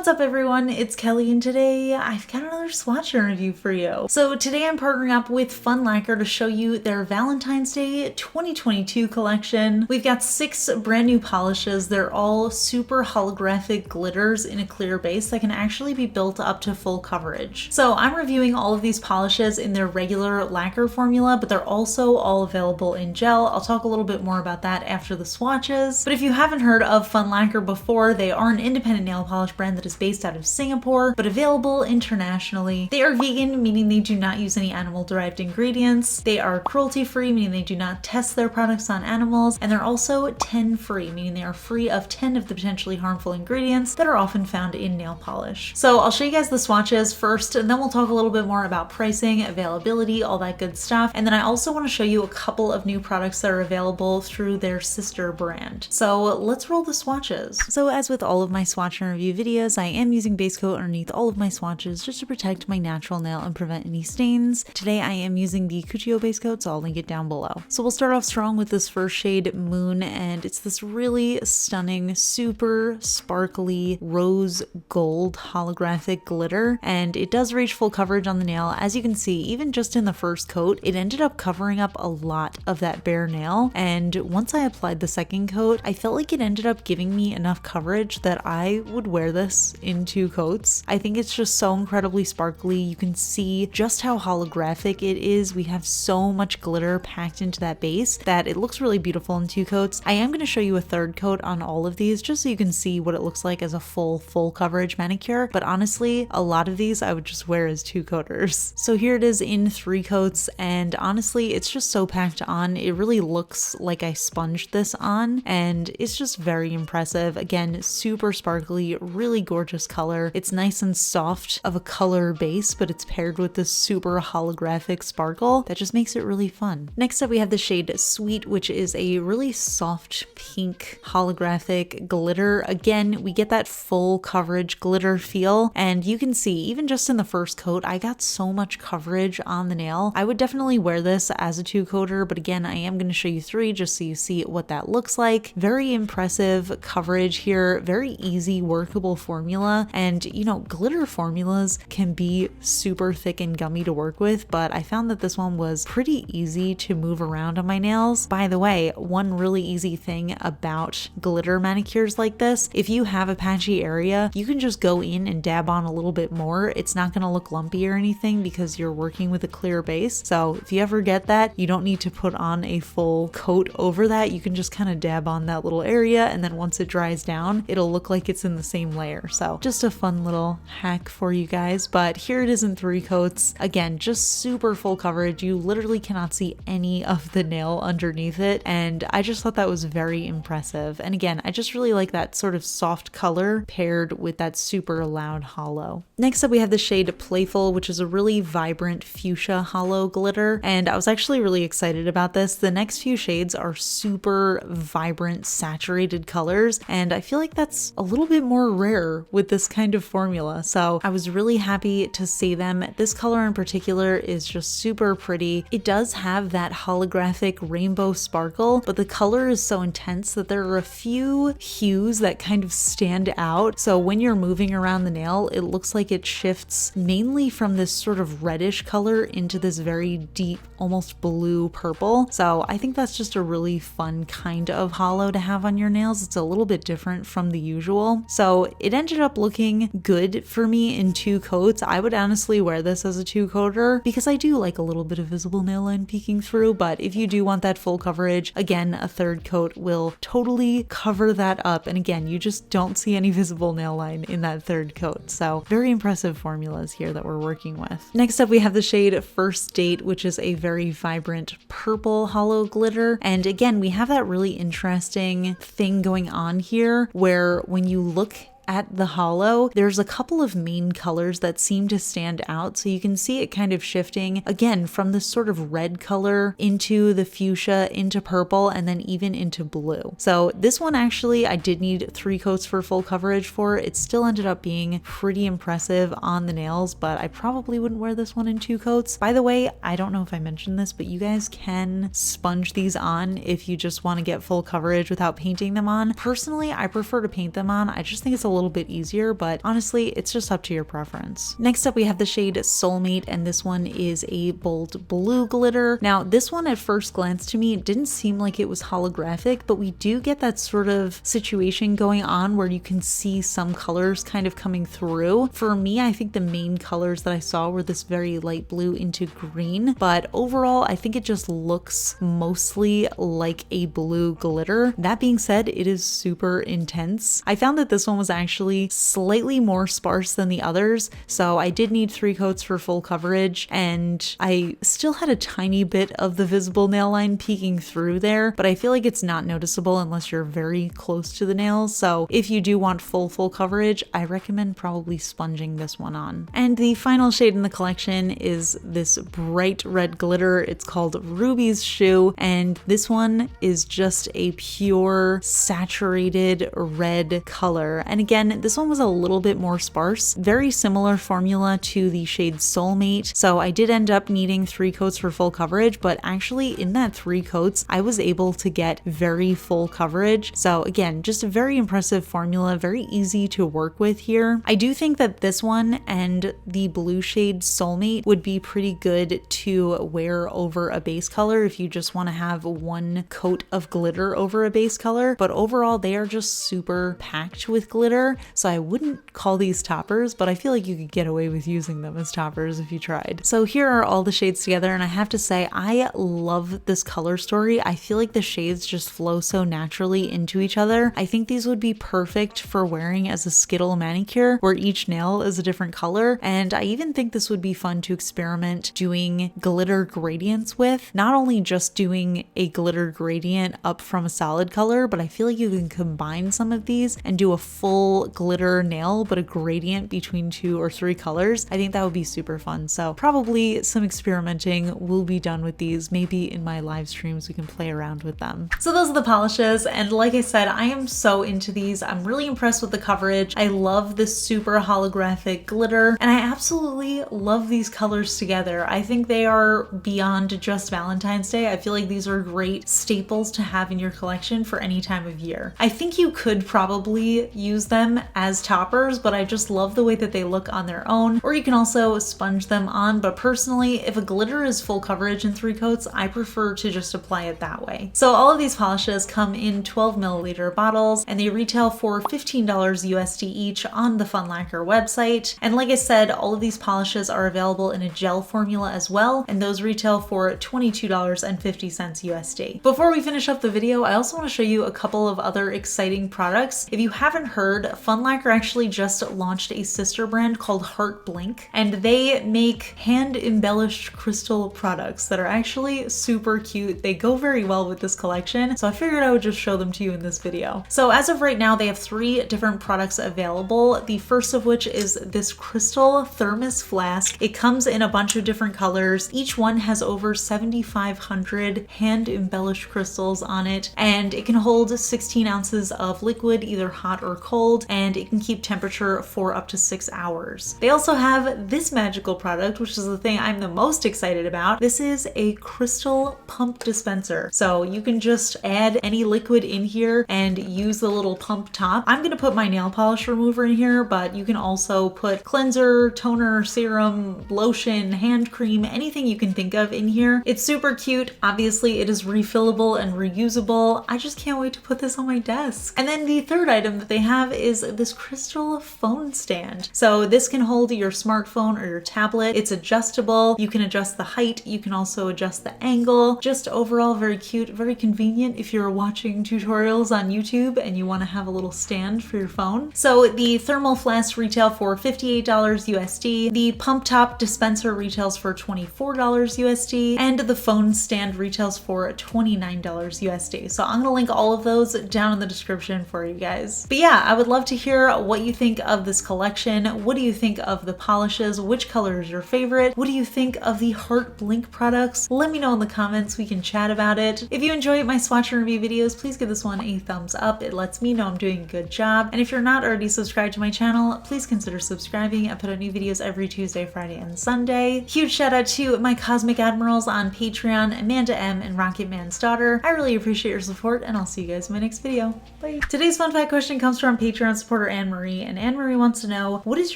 What's up everyone, it's Kelly and today I've got another swatch review for you. So today I'm partnering up with FUN Lacquer to show you their Valentine's Day 2022 collection. We've got 6 brand new polishes. They're all super holographic glitters in a clear base that can actually be built up to full coverage. So I'm reviewing all of these polishes in their regular lacquer formula, but they're also all available in gel. I'll talk a little bit more about that after the swatches. But if you haven't heard of FUN Lacquer before, they are an independent nail polish brand that is based out of Singapore, but available internationally. They are vegan, meaning they do not use any animal-derived ingredients. They are cruelty-free, meaning they do not test their products on animals, and they're also 10-free, meaning they are free of 10 of the potentially harmful ingredients that are often found in nail polish. So I'll show you guys the swatches first, and then we'll talk a little bit more about pricing, availability, all that good stuff. And then I also want to show you a couple of new products that are available through their sister brand. So let's roll the swatches. So as with all of my swatch and review videos, I am using base coat underneath all of my swatches just to protect my natural nail and prevent any stains. Today I am using the Cuccio base coat, so I'll link it down below. So we'll start off strong with this first shade, Moon, and it's this really stunning, super sparkly rose gold holographic glitter, and it does reach full coverage on the nail. As you can see, even just in the first coat, it ended up covering up a lot of that bare nail, and once I applied the second coat, I felt like it ended up giving me enough coverage that I would wear this in 2 coats. I think it's just so incredibly sparkly. You can see just how holographic it is. We have so much glitter packed into that base that it looks really beautiful in 2 coats. I am going to show you a third coat on all of these just so you can see what it looks like as a full coverage manicure, but honestly, a lot of these I would just wear as 2 coaters. So here it is in 3 coats, and honestly, it's just so packed on. It really looks like I sponged this on, and it's just very impressive. Again, super sparkly, really gorgeous color. It's nice and soft of a color base, but it's paired with this super holographic sparkle that just makes it really fun. Next up, we have the shade Sweet, which is a really soft pink holographic glitter. Again, we get that full coverage glitter feel, and you can see even just in the first coat, I got so much coverage on the nail. I would definitely wear this as a 2 coater, but again, I am going to show you 3 just so you see what that looks like. Very impressive coverage here, very easy workable formula, and you know, glitter formulas can be super thick and gummy to work with, but I found that this one was pretty easy to move around on my nails. By the way, one really easy thing about glitter manicures like this, if you have a patchy area, you can just go in and dab on a little bit more. It's not going to look lumpy or anything because you're working with a clear base. So if you ever get that, you don't need to put on a full coat over that. You can just kind of dab on that little area, and then once it dries down, it'll look like it's in the same layer. So just a fun little hack for you guys. But here it is in 3 coats. Again, just super full coverage. You literally cannot see any of the nail underneath it, and I just thought that was very impressive. And again, I just really like that sort of soft color paired with that super loud hollow. Next up, we have the shade Playful, which is a really vibrant fuchsia hollow glitter, and I was actually really excited about this. The next few shades are super vibrant, saturated colors, and I feel like that's a little bit more rare with this kind of formula, so I was really happy to see them. This color in particular is just super pretty. It does have that holographic rainbow sparkle, but the color is so intense that there are a few hues that kind of stand out. So when you're moving around the nail, it looks like it shifts mainly from this sort of reddish color into this very deep, almost blue purple. So I think that's just a really fun kind of hollow to have on your nails. It's a little bit different from the usual. So it ended up looking good for me in 2 coats. I would honestly wear this as a 2 coater because I do like a little bit of visible nail line peeking through, but if you do want that full coverage, again, a 3rd coat will totally cover that up. And again, you just don't see any visible nail line in that 3rd coat. So very impressive formulas here that we're working with. Next up, we have the shade First Date, which is a very vibrant purple hollow glitter. And again, we have that really interesting thing going on here where when you look at the hollow, there's a couple of main colors that seem to stand out. So you can see it kind of shifting again from this sort of red color into the fuchsia, into purple, and then even into blue. So this one actually, I did need 3 coats for full coverage for. It still ended up being pretty impressive on the nails, but I probably wouldn't wear this one in 2 coats. By the way, I don't know if I mentioned this, but you guys can sponge these on if you just want to get full coverage without painting them on. Personally, I prefer to paint them on. I just think it's a little bit easier, but honestly, it's just up to your preference. Next up, we have the shade Soulmate, and this one is a bold blue glitter. Now, this one at first glance to me didn't seem like it was holographic, but we do get that sort of situation going on where you can see some colors kind of coming through. For me, I think the main colors that I saw were this very light blue into green, but overall, I think it just looks mostly like a blue glitter. That being said, it is super intense. I found that this one was actually slightly more sparse than the others, so I did need 3 coats for full coverage, and I still had a tiny bit of the visible nail line peeking through there, but I feel like it's not noticeable unless you're very close to the nails. So if you do want full coverage, I recommend probably sponging this one on. And the final shade in the collection is this bright red glitter. It's called Ruby's Shoe, and this one is just a pure saturated red color. And again, this one was a little bit more sparse, very similar formula to the shade Soulmate. So I did end up needing 3 coats for full coverage, but actually in that 3 coats, I was able to get very full coverage. So again, just a very impressive formula, very easy to work with here. I do think that this one and the blue shade Soulmate would be pretty good to wear over a base color if you just want to have 1 coat of glitter over a base color, but overall they are just super packed with glitter, so I wouldn't call these toppers, but I feel like you could get away with using them as toppers if you tried. So here are all the shades together, and I have to say I love this color story. I feel like the shades just flow so naturally into each other. I think these would be perfect for wearing as a Skittle manicure where each nail is a different color, and I even think this would be fun to experiment doing glitter gradients with. Not only just doing a glitter gradient up from a solid color, but I feel like you can combine some of these and do a full glitter nail but a gradient between 2 or 3 colors. I think that would be super fun. So probably some experimenting will be done with these. Maybe in my live streams we can play around with them. So those are the polishes, and like I said, I am so into these. I'm really impressed with the coverage. I love this super holographic glitter, and I absolutely love these colors together. I think they are beyond just Valentine's Day. I feel like these are great staples to have in your collection for any time of year. I think you could probably use them as toppers, but I just love the way that they look on their own, or you can also sponge them on. But personally, if a glitter is full coverage in 3 coats, I prefer to just apply it that way. So all of these polishes come in 12 milliliter bottles, and they retail for $15 USD each on the FUN Lacquer website. And like I said, all of these polishes are available in a gel formula as well, and those retail for $22.50 USD. Before we finish up the video, I also want to show you a couple of other exciting products. If you haven't heard, FUN Lacquer actually just launched a sister brand called Heart Blink, and they make hand embellished crystal products that are actually super cute. They go very well with this collection, so I figured I would just show them to you in this video. So as of right now, they have 3 different products available. The first of which is this crystal thermos flask. It comes in a bunch of different colors. Each one has over 7,500 hand embellished crystals on it, and it can hold 16 ounces of liquid, either hot or cold, and it can keep temperature for up to 6 hours. They also have this magical product, which is the thing I'm the most excited about. This is a crystal pump dispenser. So you can just add any liquid in here and use the little pump top. I'm gonna put my nail polish remover in here, but you can also put cleanser, toner, serum, lotion, hand cream, anything you can think of in here. It's super cute. Obviously, it is refillable and reusable. I just can't wait to put this on my desk. And then the third item that they have is this crystal phone stand. So this can hold your smartphone or your tablet. It's adjustable. You can adjust the height. You can also adjust the angle. Just overall very cute, very convenient if you're watching tutorials on YouTube and you want to have a little stand for your phone. So the thermal flask retail for $58 USD. The pump top dispenser retails for $24 USD, and the phone stand retails for $29 USD. So I'm gonna link all of those down in the description for you guys. But yeah, I would love to hear what you think of this collection. What do you think of the polishes? Which color is your favorite? What do you think of the Heart Blink products? Let me know in the comments. We can chat about it. If you enjoy my swatch and review videos, please give this one a thumbs up. It lets me know I'm doing a good job. And if you're not already subscribed to my channel, please consider subscribing. I put out new videos every Tuesday, Friday, and Sunday. Huge shout out to my Cosmic Admirals on Patreon, Amanda M and Rocket Man's daughter. I really appreciate your support, and I'll see you guys in my next video. Bye. Today's fun fact question comes from Patreon Patreon supporter Anne-Marie, and Anne-Marie wants to know, what is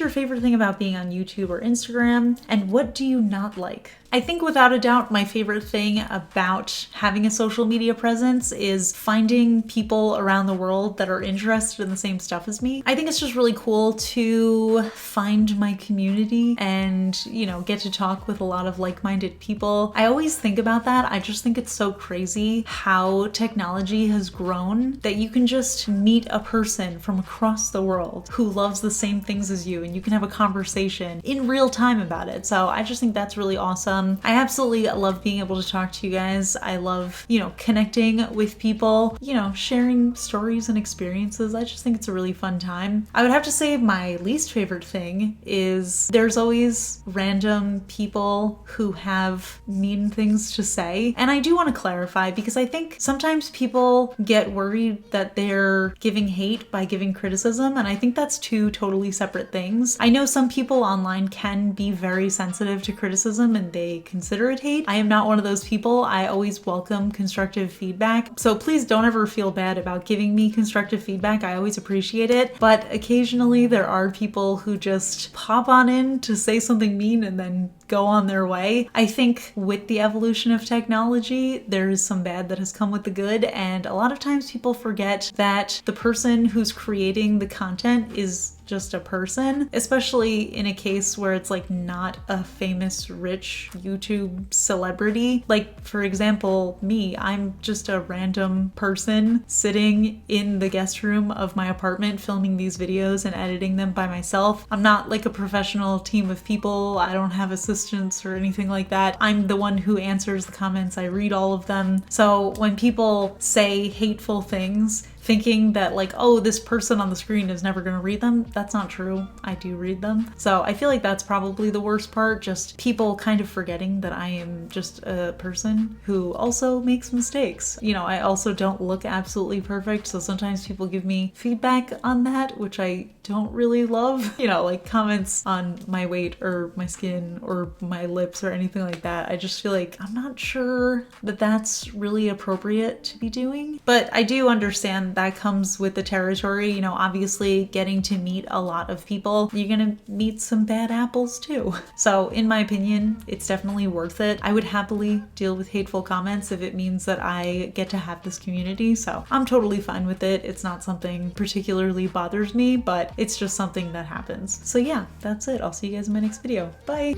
your favorite thing about being on YouTube or Instagram, and what do you not like? I think without a doubt my favorite thing about having a social media presence is finding people around the world that are interested in the same stuff as me. I think it's just really cool to find my community and, you know, get to talk with a lot of like-minded people. I always think about that. I just think it's so crazy how technology has grown that you can just meet a person from across the world who loves the same things as you, and you can have a conversation in real time about it. So I just think that's really awesome. I absolutely love being able to talk to you guys. I love, you know, connecting with people, you know, sharing stories and experiences. I just think it's a really fun time. I would have to say my least favorite thing is there's always random people who have mean things to say. And I do want to clarify, because I think sometimes people get worried that they're giving hate by giving criticism, and I think that's two totally separate things. I know some people online can be very sensitive to criticism and they consider it hate. I am not one of those people. I always welcome constructive feedback. So please don't ever feel bad about giving me constructive feedback. I always appreciate it. But occasionally there are people who just pop on in to say something mean and then go on their way. I think with the evolution of technology, there is some bad that has come with the good, and a lot of times people forget that the person who's creating the content is just a person, especially in a case where it's like not a famous rich YouTube celebrity. Like, for example, me, I'm just a random person sitting in the guest room of my apartment filming these videos and editing them by myself. I'm not like a professional team of people. I don't have assistants or anything like that. I'm the one who answers the comments. I read all of them. So when people say hateful things, thinking that like, oh, this person on the screen is never gonna read them, that's not true. I do read them. So I feel like that's probably the worst part, just people kind of forgetting that I am just a person who also makes mistakes. You know, I also don't look absolutely perfect, so sometimes people give me feedback on that, which I don't really love. You know, like comments on my weight or my skin or my lips or anything like that. I just feel like I'm not sure that that's really appropriate to be doing. But I do understand that comes with the territory. You know, obviously getting to meet a lot of people, you're gonna meet some bad apples too. So in my opinion, it's definitely worth it. I would happily deal with hateful comments if it means that I get to have this community. So I'm totally fine with it. It's not something particularly bothers me, but it's just something that happens. So yeah, that's it. I'll see you guys in my next video. Bye.